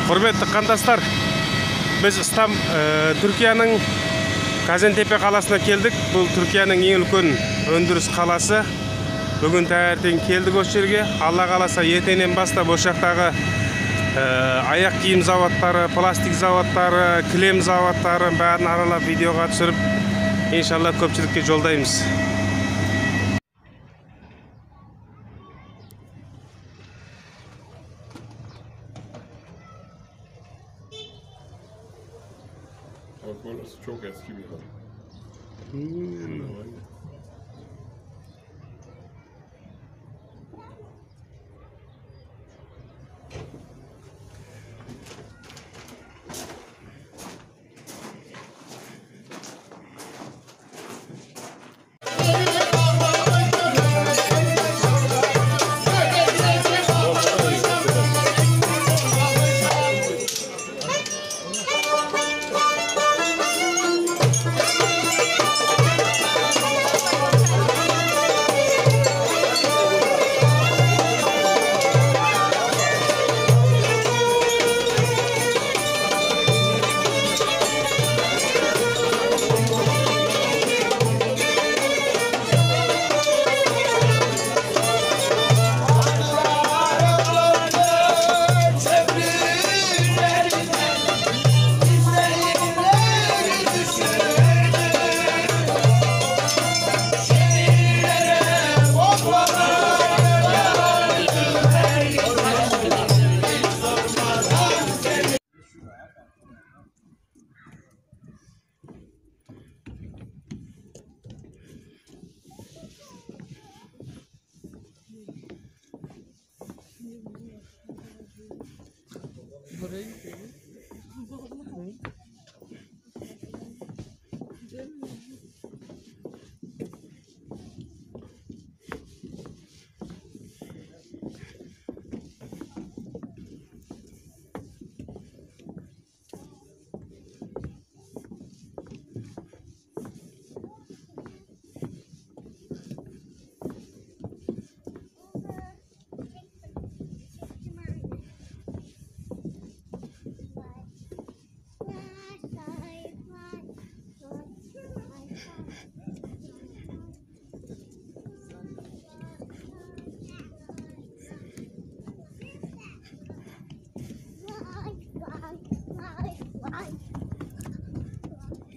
Құрметті қандастар, біз Түркияның Газентепе қаласына келдік. Бұл Түркияның ең үлкен өндіріс қаласы. Бүгін таңертең келдік осы жерге. Алла қаласа ертеңнен бастап осы жақтағы аяқ киім заводтары, пластик заводтары, кілем заводтары бәрін аралап видеоға түсіріп, иншалла көпшілікке жолдаймыз. Burası çok eski bir hal.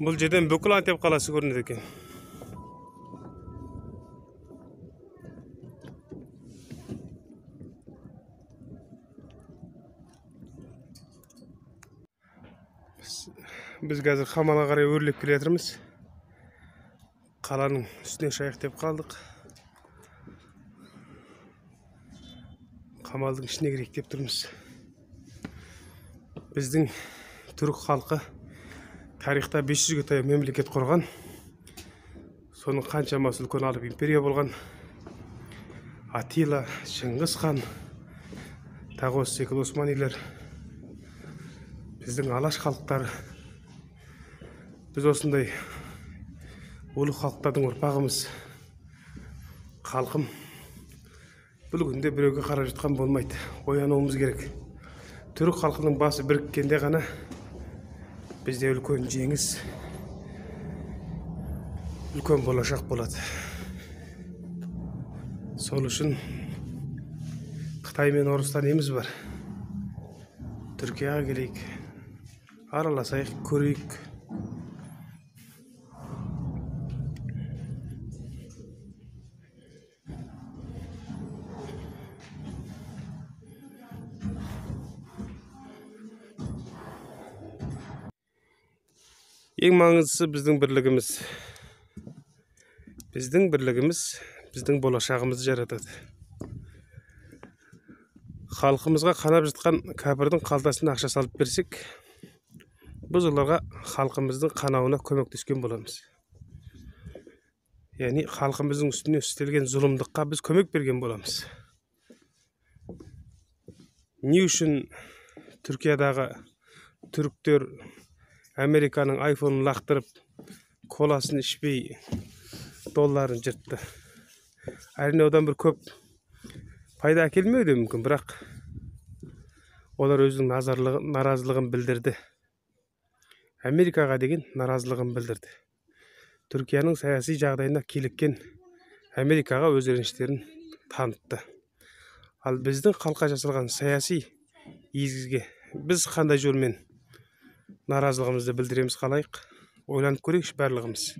Бұл жерден бүкіл Антеп қаласы көрінеді екен. Біз қазір Хамалға қарай өрлеп келе жатырмыз. Қаланың үстіне шайық деп қалдық. Қамалдың ішіне кірейік деп тұрмыз. Біздің түрік халқы тарихта 500-ге таяу мемлекет құрған. Соның қаншамасы үлкен алып империя болған. Атила, Шыңғыс хан, тағы осы секілді османилер. Біздің алаш халықтары. Біз осындай ұлы халықтардың ұрпағымыз. Халқым бұл күнде біреуге қарап жатқан болмайды. Оянуымыз керек. Түрік халқының басы біріккенде ғана бізде үлкен жеңіс, үлкен болашақ болады. Сол үшін Қытай мен Орыстан еміз бар. Түркияға келейік, араласайық, көрейік. Ең маңыздысы біздің бірлігіміз. Біздің бірлігіміз біздің болашағымызды жаратады. Халқымызға қанап жатқан кәпірдің қалтасына ақша салып берсек, біз оларға халқымыздың қанауына көмектескен боламыз. Яғни халқымыздың үстіне істелген зұлымдыққа біз көмек берген боламыз. Не үшін Түркиядағы түріктер Американың айфонын лақтырып, коласын ішпей, долларын жыртты? Әрине одан бір көп пайда әкелмеуі де мүмкін, бірақ Олар өзінің наразылығын білдірді. Америкаға деген наразылығын білдірді. Түркияның саяси жағдайына киліккен Америкаға өз реніштерін танытты. Ал біздің халыққа жасалған саяси изгіге біз қандай жолмен наразылығымызды білдіреміз қалайық? Ойланып көрейікші барлығымыз.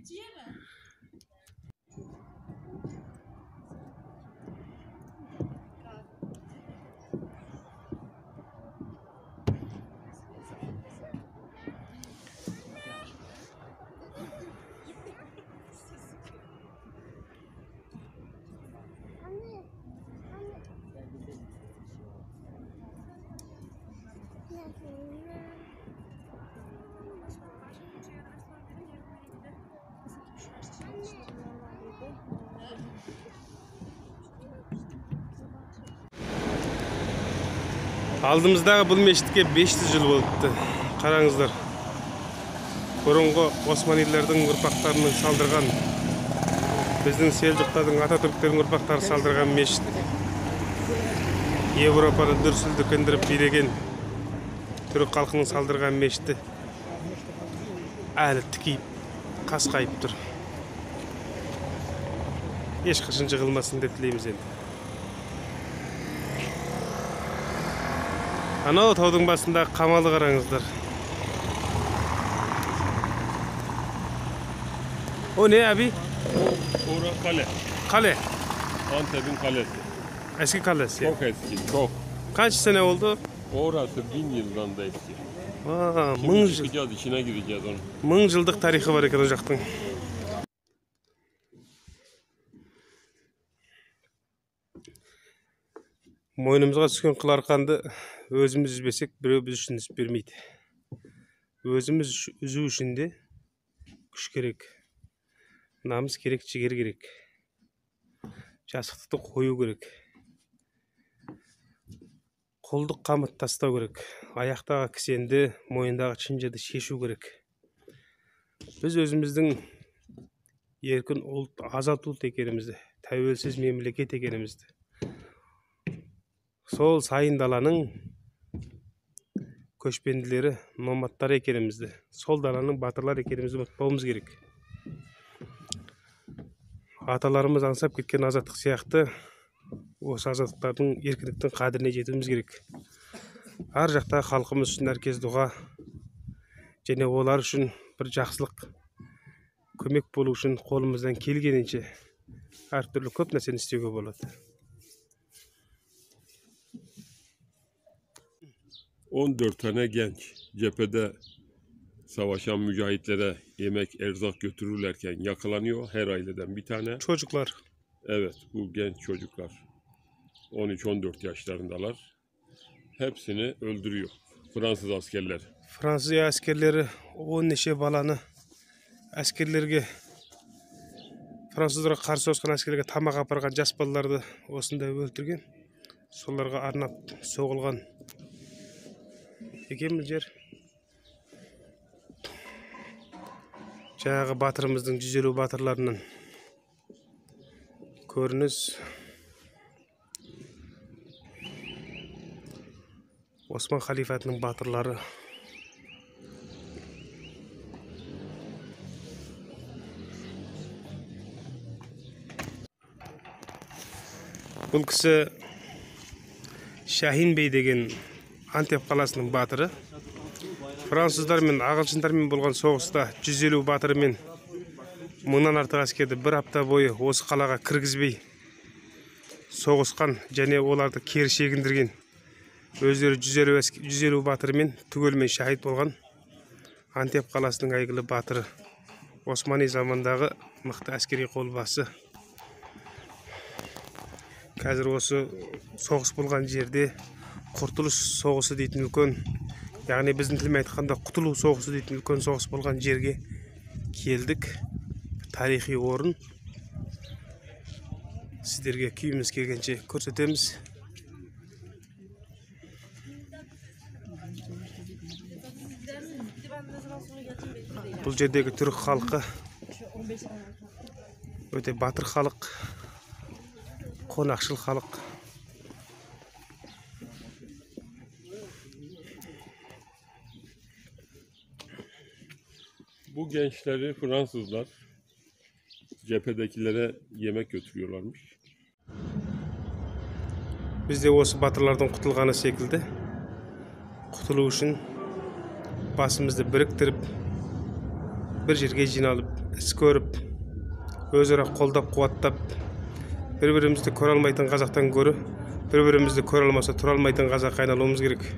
Алдымыздағы бұл мешітке 500 жыл болыпты. Қараңыздар. Бұрынғы Османилердің ұрпақтарының салдырған, біздің селжұқтардың, Ататүріктердің ұрпақтары салдырған мешіт. Европаны дүрсілді көндіріп билеген түрік халқының салдырған мешіті әлі тікейіп, қасқайып тұр. Ешқашан жығылмасын деп тілейміз енді. Анау таудың басында қамалы қараңыздар. O ne abi? Orası kale. Kale. Antep'in kalesi. Eski kalesi. Çok eski, çok. Kaç sene oldu? Orası 1000 yıldan da eski. Aa, Şimdi çıkacağız, içine gireceğiz onun. 1000 жылдық тарихы бар екен ол жақтың. Мойнымызға түскен қыл арқанды өзіміз үзбесек, біреу біз үшін үзіп бермейді. Өзіміз үзу үшін де күш керек. Намыс керек, жігер керек. Жасықтықты қою керек. Қолдық қамыт тастау керек. Аяқтағы кісенді, мойындағы шынжырды шешу керек. Біз өзіміздің еркін ұлт, азат ұлт екенімізді, тәуелсіз мемлекет екенімізді, сол сайын даланың көшпенділері, номадтар екенімізді, сол даланың батырлар екенімізді ұмытпауымыз керек. Аталарымыз аңсап кеткен азаттық сияқты, осы азаттықтардың, еркіндіктің қадіріне жетуіміз керек. Ар жақта халқымыз үшін әркез дұға, және олар үшін бір жақсылық, көмек болу үшін қолымыздан келгенінше әртүрлі көп нәрсені істеуге болады. 14 tane genç cephede savaşan mücahitlere yemek, erzak götürürlerken yakalanıyor. Her aileden bir tane. Çocuklar. Evet, bu genç çocuklar 13-14 yaşlarındalar. Hepsini öldürüyor Fransız askerler. Fransız askerleri 10 neşe balаны askerlerге, Fransыздарға қарсы соғысқан askerlerге тамақ апарған жас балаларды осында өлтірген. Соларға арнап соғылған екен бұл жер. Жаңағы батырымыздың 150 батырларынан көрініс. Осман халифатының батырлары. Бұл кісі Шахин бей деген Антеп қаласының батыры. Француздар мен ағылшындармен болған соғыста 150 батыры мен 1000-нан артық әскерді бір апта бойы осы қалаға кіргізбей соғысқан және оларды кері шегіндірген. Өздері 150 батырымен түгелмен шахид болған Антеп қаласының әйгілі батыры. Османи замандағы мықты әскери қолбасы. Қазір осы соғыс болған жерде Құртылыс соғысы дейтін үлкен, яғни біздің тілмен айтқанда құтылу соғысы дейтін үлкен соғыс болған жерге келдік. Тарихи орын. Сіздерге күйіміз келгенше көрсетеміз. Бұл жердегі түрік халқы өте батыр халық, қонақшыл халық. Bu gençleri Fransızlar cephedekilere yemek götürüyorlarmış. Biz de осы батырлардың құтылғаны секілді құтылу үшін басымызды біріктіріп, бір жерге жиналып, іс көріп, өзара қолдап қуаттап, бір-бірімізді көре алмайтын қазақтан гөрі, бір-бірімізді көре алмаса тұра алмайтын қазаққа айналуымыз керек.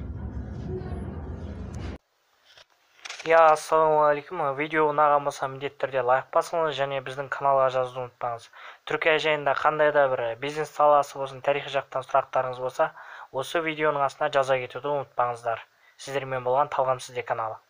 Ассалаумағалейкум. Видео ұнаған болса міндетті түрде лайк басыңыз және біздің каналға жазуды ұмытпаңыз. Түркия жайында қандай да бір бизнес саласы болсын, тарихи жақтан сұрақтарыңыз болса, осы видеоның астына жаза кетуді ұмытпаңыздар. Сіздермен болған Талғам Сізде каналы.